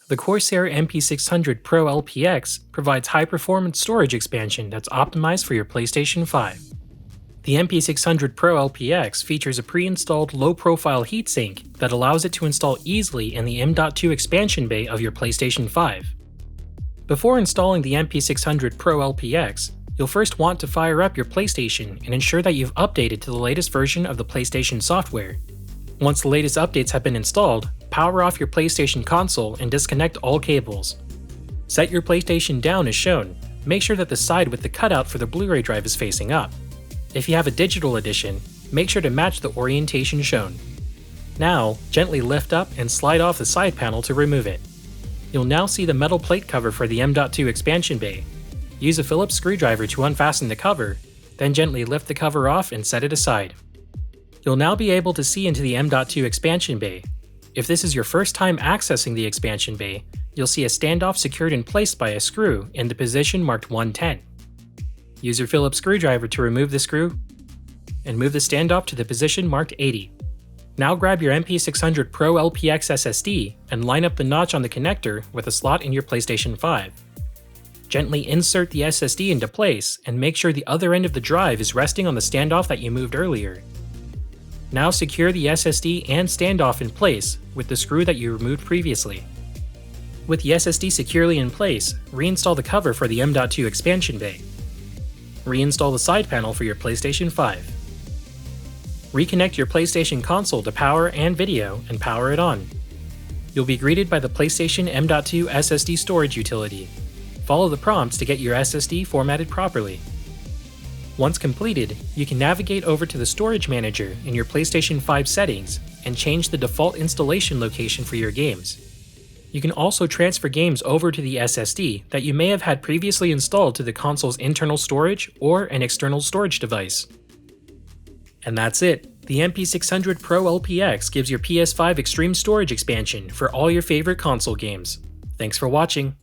The Corsair MP600 Pro LPX provides high-performance storage expansion that's optimized for your PlayStation 5. The MP600 Pro LPX features a pre-installed low-profile heatsink that allows it to install easily in the M.2 expansion bay of your PlayStation 5. Before installing the MP600 Pro LPX, you'll first want to fire up your PlayStation and ensure that you've updated to the latest version of the PlayStation software. Once the latest updates have been installed, power off your PlayStation console and disconnect all cables. Set your PlayStation down as shown. Make sure that the side with the cutout for the Blu-ray drive is facing up. If you have a digital edition, make sure to match the orientation shown. Now, gently lift up and slide off the side panel to remove it. You'll now see the metal plate cover for the M.2 expansion bay. Use a Phillips screwdriver to unfasten the cover, then gently lift the cover off and set it aside. You'll now be able to see into the M.2 expansion bay. If this is your first time accessing the expansion bay, you'll see a standoff secured in place by a screw in the position marked 110. Use your Phillips screwdriver to remove the screw and move the standoff to the position marked 80. Now grab your MP600 Pro LPX SSD and line up the notch on the connector with a slot in your PlayStation 5. Gently insert the SSD into place and make sure the other end of the drive is resting on the standoff that you moved earlier. Now secure the SSD and standoff in place with the screw that you removed previously. With the SSD securely in place, reinstall the cover for the M.2 expansion bay. Reinstall the side panel for your PlayStation 5. Reconnect your PlayStation console to power and video and power it on. You'll be greeted by the PlayStation M.2 SSD storage utility. Follow the prompts to get your SSD formatted properly. Once completed, you can navigate over to the Storage Manager in your PlayStation 5 settings and change the default installation location for your games. You can also transfer games over to the SSD that you may have had previously installed to the console's internal storage or an external storage device. And that's it! The MP600 Pro LPX gives your PS5 extreme storage expansion for all your favorite console games. Thanks for watching!